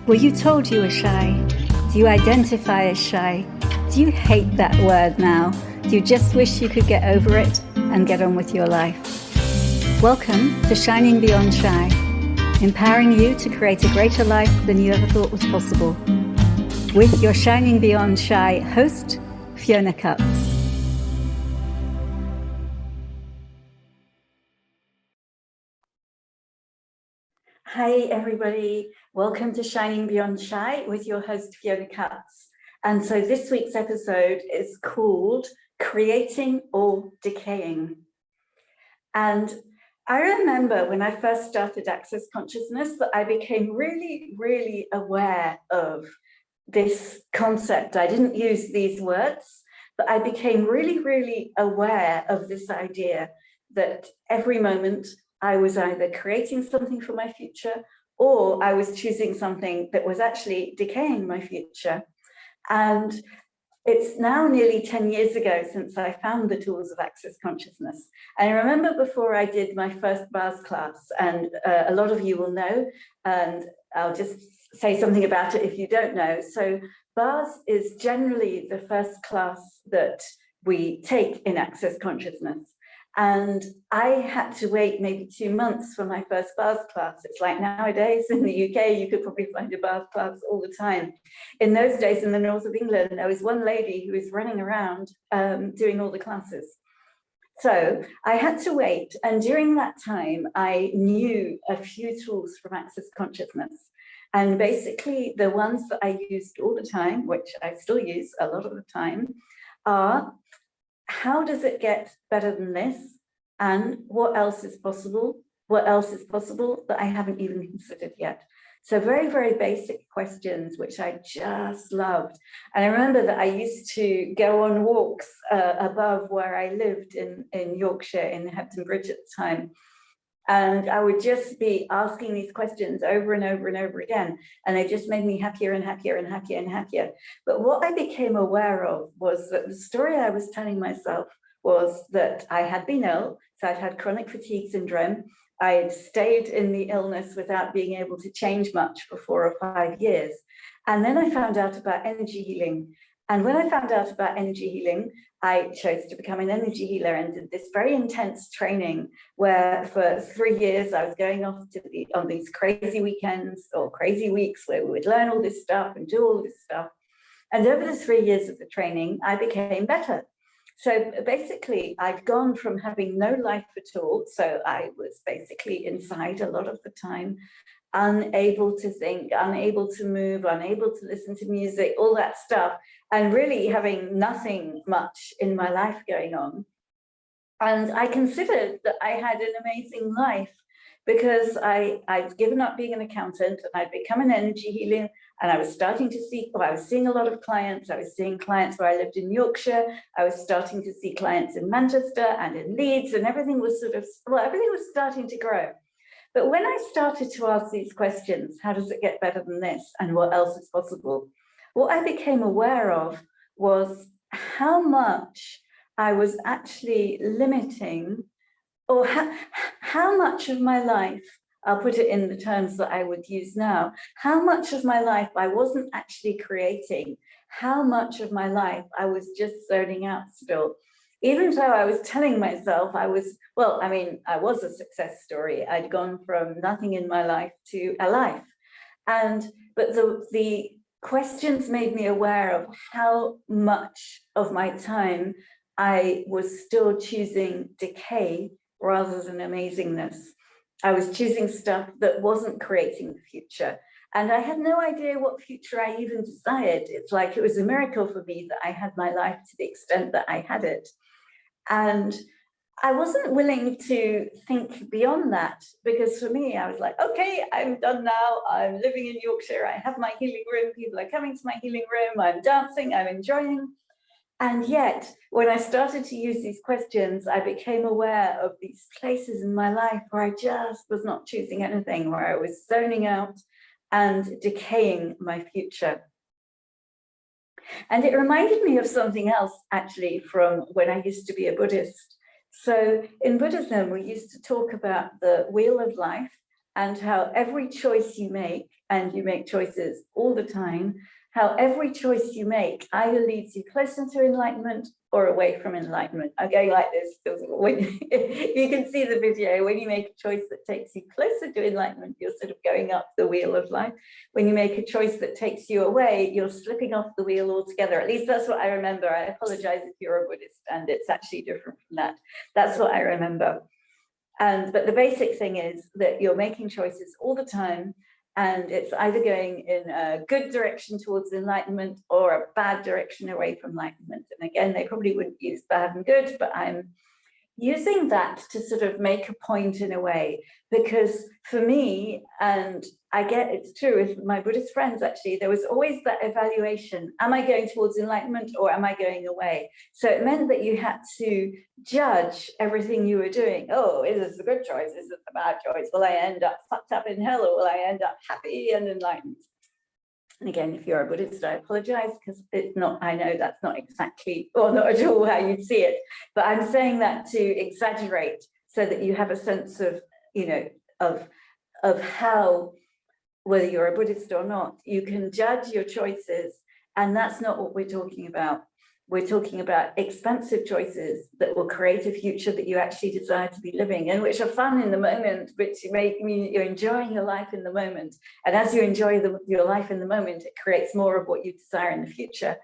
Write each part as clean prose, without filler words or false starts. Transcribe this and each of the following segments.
Were you told you were shy? Do you identify as shy? Do you hate that word now? Do you just wish you could get over it and get on with your life? Welcome to Shining Beyond Shy, empowering you to create a greater life than you ever thought was possible. With your Shining Beyond Shy host, Fiona Cups. Hi everybody, welcome to Shining Beyond Shy with your host Fiona Cups. And so this week's episode is called Creating or Decaying. And I remember when I first started Access Consciousness that I became really aware of this concept. I didn't use these words, but I became really aware of this idea that every moment I was either creating something for my future or I was choosing something that was actually decaying my future. And it's now nearly 10 years ago since I found the tools of Access Consciousness. And I remember before I did my first bars class, and a lot of you will know, and I'll just say something about it if you don't know. So bars is generally the first class that we take in Access Consciousness. And I had to wait maybe 2 months for my first bars class. It's like nowadays in the UK, you could probably find a bars class all the time. In those days in the north of England, there was one lady who was running around doing all the classes. So I had to wait. And during that time, I knew a few tools from Access Consciousness. And basically the ones that I used all the time, which I still use a lot of the time, are how does it get better than this? And what else is possible? What else is possible that I haven't even considered yet? So very basic questions, which I just loved. And I remember that I used to go on walks above where I lived in Yorkshire, in Hebden Bridge at the time. And I would just be asking these questions over and over again. And they just made me happier and happier. But what I became aware of was that the story I was telling myself was that I had been ill. So I'd had chronic fatigue syndrome. I had stayed in the illness without being able to change much for 4 or 5 years. And then I found out about energy healing. And when I found out about energy healing, I chose to become an energy healer and did this very intense training where for 3 years I was going off to on these crazy weekends or crazy weeks where we would learn all this stuff and do all this stuff. And over the 3 years of the training, I became better. So basically, I'd gone from having no life at all. So I was basically inside a lot of the time, unable to think, unable to move, unable to listen to music, all that stuff, and really having nothing much in my life going on. And I considered that I had an amazing life because I'd given up being an accountant and I'd become an energy healer, and I was starting to see, I was seeing a lot of clients. I was seeing clients where I lived in Yorkshire. I was starting to see clients in Manchester and in Leeds, and everything was everything was starting to grow. But when I started to ask these questions, how does it get better than this? And what else is possible? What I became aware of was how much I was actually limiting, or how much of my life, I'll put it in the terms that I would use now, how much of my life I wasn't actually creating, how much of my life I was just zoning out still. Even though I was telling myself I was a success story. I'd gone from nothing in my life to a life. But the questions made me aware of how much of my time I was still choosing decay rather than amazingness. I was choosing stuff that wasn't creating the future. And I had no idea what future I even desired. It's like it was a miracle for me that I had my life to the extent that I had it. And I wasn't willing to think beyond that, because for me, I was like, okay, I'm done now. I'm living in Yorkshire. I have my healing room. People are coming to my healing room. I'm dancing. I'm enjoying. And yet, when I started to use these questions, I became aware of these places in my life where I just was not choosing anything, where I was zoning out and decaying my future. And it reminded me of something else, actually, from when I used to be a Buddhist. So in Buddhism, we used to talk about the wheel of life and how every choice you make, and you make choices all the time, how every choice you make either leads you closer to enlightenment or away from enlightenment. I'm going like this because when you can see the video, when you make a choice that takes you closer to enlightenment, you're sort of going up the wheel of life. When you make a choice that takes you away, you're slipping off the wheel altogether. At least that's what I remember. I apologize if you're a Buddhist and it's actually different from that. That's what I remember. But the basic thing is that you're making choices all the time, and it's either going in a good direction towards enlightenment or a bad direction away from enlightenment. And again, they probably wouldn't use bad and good, but I'm using that to sort of make a point in a way, because for me, and I get it's true with my Buddhist friends, actually, there was always that evaluation. Am I going towards enlightenment or am I going away? So it meant that you had to judge everything you were doing. Oh, is this a good choice? Is this a bad choice? Will I end up fucked up in hell or will I end up happy and enlightened? And again, if you're a Buddhist, I apologize because it's not, I know that's not exactly or not at all how you'd see it, but I'm saying that to exaggerate so that you have a sense of, you know, of how, whether you're a Buddhist or not, you can judge your choices. And that's not what we're talking about. We're talking about expansive choices that will create a future that you actually desire to be living and which are fun in the moment, which make me, you're enjoying your life in the moment. And as you enjoy your life in the moment, it creates more of what you desire in the future.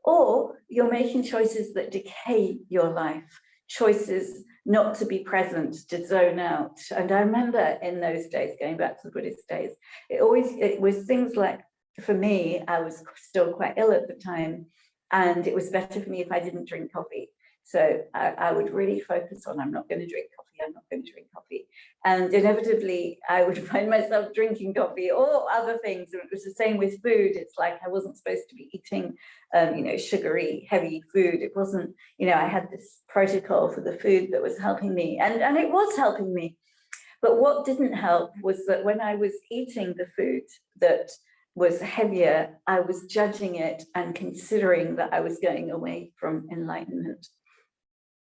Or you're making choices that decay your life, choices not to be present, to zone out. And I remember in those days, going back to the Buddhist days, it was things like, for me, I was still quite ill at the time, and it was better for me if I didn't drink coffee. So I would really focus on, I'm not going to drink coffee, I'm not going to drink coffee. And inevitably, I would find myself drinking coffee or other things. And it was the same with food. It's like I wasn't supposed to be eating, you know, sugary, heavy food. It wasn't, you know, I had this protocol for the food that was helping me. And it was helping me. But what didn't help was that when I was eating the food that was heavier, I was judging it and considering that I was going away from enlightenment.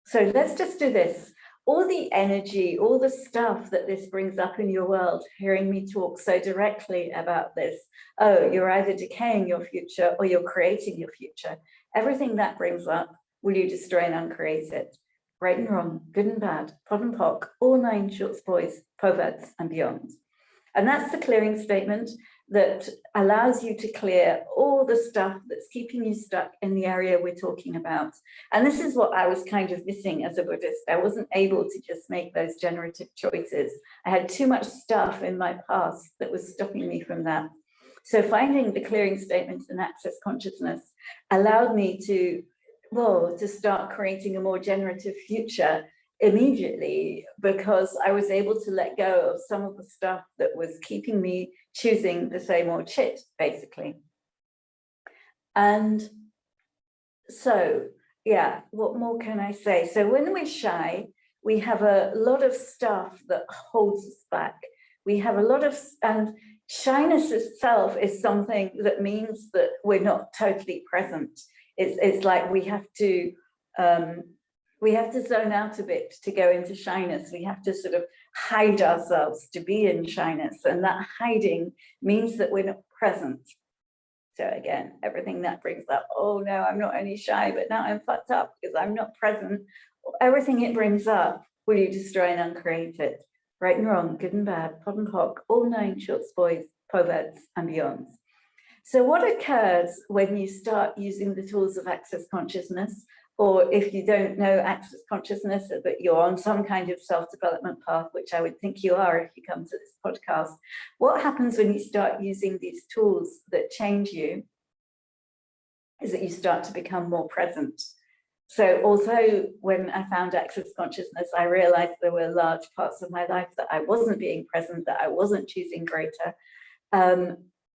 So let's just do this. All the energy, all the stuff that this brings up in your world, hearing me talk so directly about this, oh, you're either decaying your future or you're creating your future. Everything that brings up, will you destroy and uncreate it? Right and wrong, good and bad, POD and POC, all 9 short boys, perverts and beyond. And that's the clearing statement that allows you to clear all the stuff that's keeping you stuck in the area we're talking about. And this is what I was kind of missing as a Buddhist. I wasn't able to just make those generative choices. I had too much stuff in my past that was stopping me from that. So finding the clearing statements and access consciousness allowed me to, well, to start creating a more generative future immediately, because I was able to let go of some of the stuff that was keeping me choosing the same old shit, basically. And so, yeah, what more can I say? So when we're shy, we have a lot of stuff that holds us back. We have a lot of, and shyness itself is something that means that we're not totally present. It's like we have to zone out a bit to go into shyness. We have to sort of hide ourselves to be in shyness. And that hiding means that we're not present. So again, everything that brings up, oh no, I'm not only shy, but now I'm fucked up because I'm not present. Everything it brings up, will you destroy and uncreate it? Right and wrong, good and bad, POD and POC, all 9 shorts, boys, perverts and beyonds. So what occurs when you start using the tools of access consciousness, or if you don't know access consciousness, but you're on some kind of self-development path, which I would think you are if you come to this podcast, what happens when you start using these tools that change you is that you start to become more present. So although when I found access consciousness, I realized there were large parts of my life that I wasn't being present, that I wasn't choosing greater,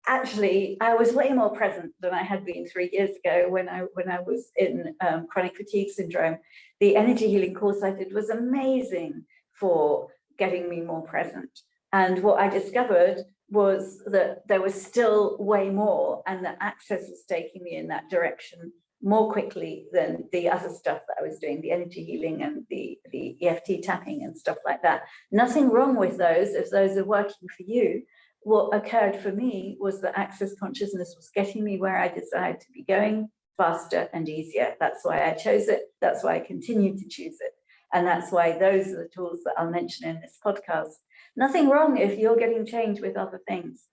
actually, I was way more present than I had been 3 years ago when I was in chronic fatigue syndrome. The energy healing course I did was amazing for getting me more present. And what I discovered was that there was still way more, and that access was taking me in that direction more quickly than the other stuff that I was doing, the energy healing and the EFT tapping and stuff like that. Nothing wrong with those if those are working for you. What occurred for me was that access consciousness was getting me where I desired to be going faster and easier. That's why I chose it. That's why I continue to choose it. And that's why those are the tools that I'll mention in this podcast. Nothing wrong if you're getting change with other things.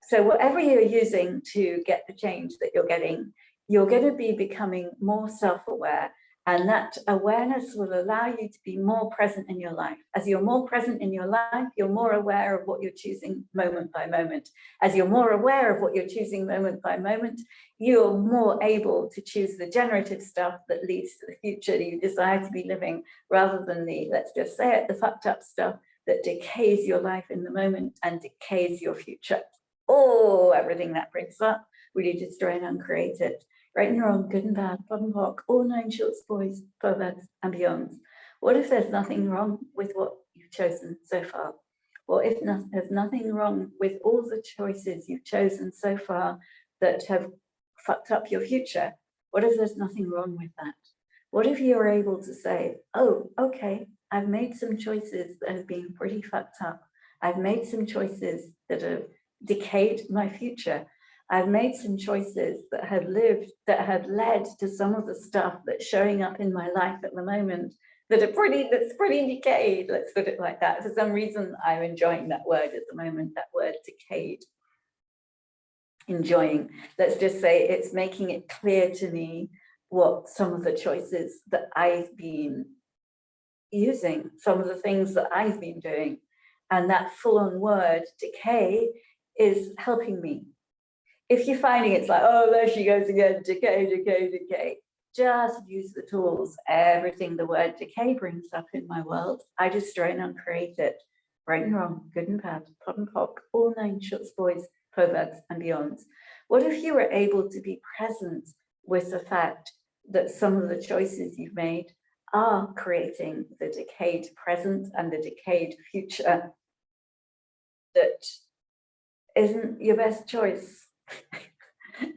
So whatever you're using to get the change that you're getting, you're going to be becoming more self-aware, and that awareness will allow you to be more present in your life. As you're more present in your life, you're more aware of what you're choosing moment by moment. As you're more aware of what you're choosing moment by moment, you're more able to choose the generative stuff that leads to the future that you desire to be living, rather than the, let's just say it, the fucked up stuff that decays your life in the moment and decays your future. Oh, everything that brings up, will you destroy and uncreate it? Right and wrong, good and bad, POD and POC, all 9 shorts, boys, perverts, and beyonds. What if there's nothing wrong with what you've chosen so far? What if there's nothing wrong with all the choices you've chosen so far that have fucked up your future? What if there's nothing wrong with that? What if you're able to say, oh, okay, I've made some choices that have been pretty fucked up. I've made some choices that have decayed my future. I've made some choices that have led to some of the stuff that's showing up in my life at the moment that's pretty decayed, let's put it like that. For some reason, I'm enjoying that word at the moment, that word decayed. Enjoying, let's just say it's making it clear to me what some of the choices that I've been using, some of the things that I've been doing. And that full-on word, decay, is helping me. If you're finding it's like, oh, there she goes again, decay, decay, decay, just use the tools. Everything the word decay brings up in my world, I destroy and uncreate it. Right and wrong, good and bad, POD and POC, all 9 shorts, boys, perverts, and beyonds. What if you were able to be present with the fact that some of the choices you've made are creating the decayed present and the decayed future that isn't your best choice?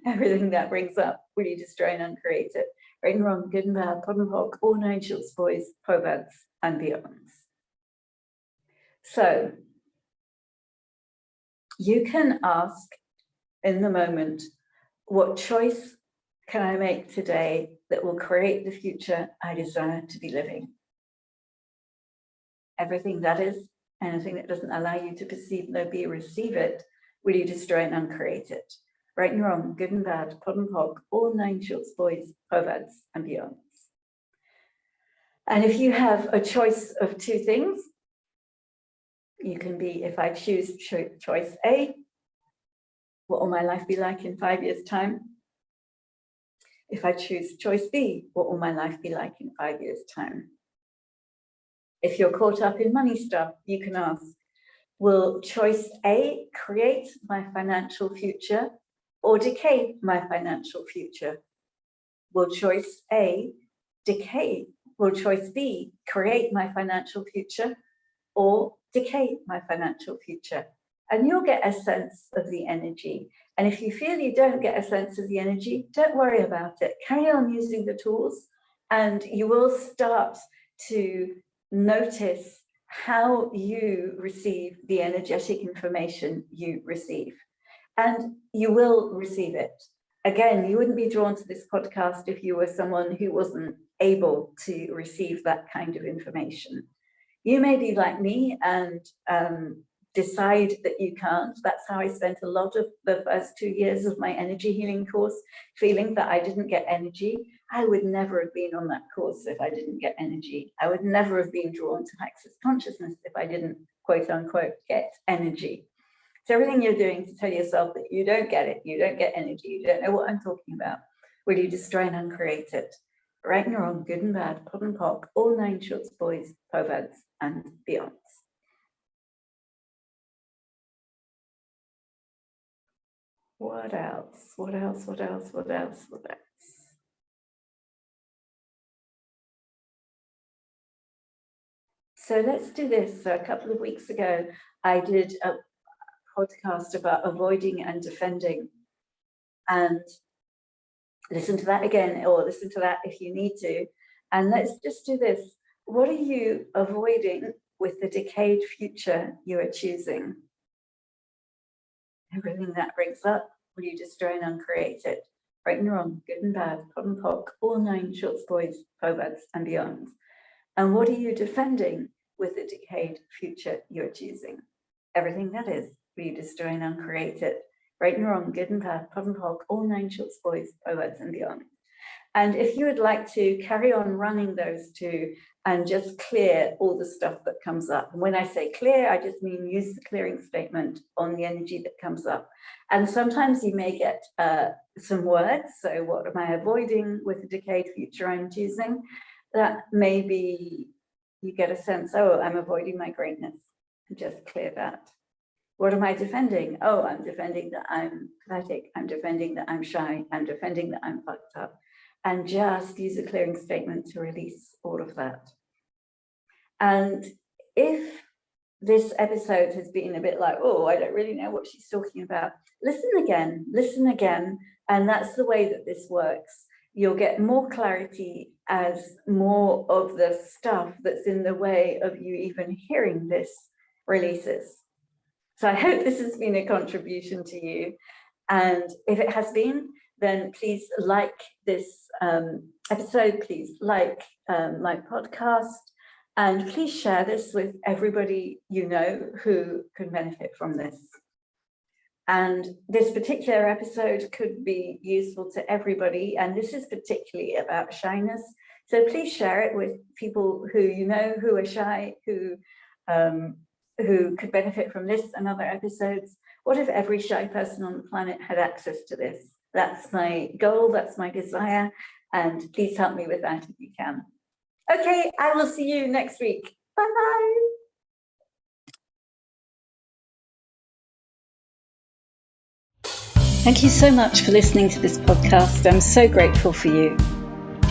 Everything that brings up, will you destroy and uncreate it? Right and wrong, good and bad, POD and POC, all 9 shorts, boys, perverts, and beyonds. So you can ask in the moment, what choice can I make today that will create the future I desire to be living? Everything that is, anything that doesn't allow you to perceive, know, be, receive it, will you destroy and uncreate it? Right and wrong, good and bad, POD and POC, all 9 shorts, boys, perverts, and beyonds. And if you have a choice of 2 things, you can be, if I choose choice A, what will my life be like in 5 years' time? If I choose choice B, what will my life be like in 5 years' time? If you're caught up in money stuff, you can ask, will choice A create my financial future or decay my financial future? Will choice A decay? Will choice B create my financial future or decay my financial future? And you'll get a sense of the energy. And if you feel you don't get a sense of the energy, don't worry about it. Carry on using the tools, and you will start to notice how you receive the energetic information you receive. And you will receive it. Again, you wouldn't be drawn to this podcast if you were someone who wasn't able to receive that kind of information. You may be like me and decide that you can't. That's how I spent a lot of the first 2 years of my energy healing course, feeling that I didn't get energy. I would never have been on that course if I didn't get energy. I would never have been drawn to access consciousness if I didn't, quote unquote, get energy. So everything you're doing to tell yourself that you don't get it, you don't get energy, you don't know what I'm talking about, will you destroy and uncreate it? Right and wrong, good and bad, POD and POC, all 9 shorts, boys, perverts, and beyonds. What else? What else? What else? What else? What else? So let's do this. So a couple of weeks ago, I did a podcast about avoiding and defending. And listen to that again, or listen to that if you need to. And let's just do this. What are you avoiding with the decayed future you are choosing? Everything that brings up, will you destroy and uncreate it? Right and wrong, good and bad, pot and pock, all 9 shorts, boys, perverts, and beyond. And what are you defending with the decayed future you're choosing? Everything that is, will you destroy and uncreate it? Right and wrong, good and bad, pot and pock, all 9 shorts, boys, perverts, and beyond. And if you would like to carry on running those 2 and just clear all the stuff that comes up. And when I say clear, I just mean use the clearing statement on the energy that comes up. And sometimes you may get some words. So what am I avoiding with the decayed future I'm choosing? That maybe you get a sense, oh, I'm avoiding my greatness. And just clear that. What am I defending? Oh, I'm defending that I'm pathetic. I'm defending that I'm shy. I'm defending that I'm fucked up. And just use a clearing statement to release all of that. And if this episode has been a bit like, oh, I don't really know what she's talking about, listen again. And that's the way that this works. You'll get more clarity as more of the stuff that's in the way of you even hearing this releases. So I hope this has been a contribution to you. And if it has been, then please like this episode, please like my podcast, and please share this with everybody you know who could benefit from this. And this particular episode could be useful to everybody, and this is particularly about shyness. So please share it with people who you know who are shy, who could benefit from this and other episodes. What if every shy person on the planet had access to this? That's my goal, that's my desire, and please help me with that if you can. Okay, I will see you next week. Bye-bye. Thank you so much for listening to this podcast. I'm so grateful for you.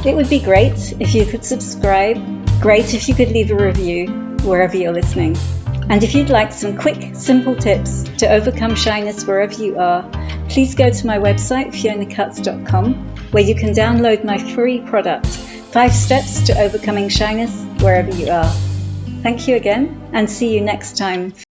It would be great if you could subscribe, great if you could leave a review wherever you're listening. And if you'd like some quick, simple tips to overcome shyness wherever you are, please go to my website, fionacuts.com, where you can download my free product, 5 Steps to Overcoming Shyness Wherever You Are. Thank you again, and see you next time.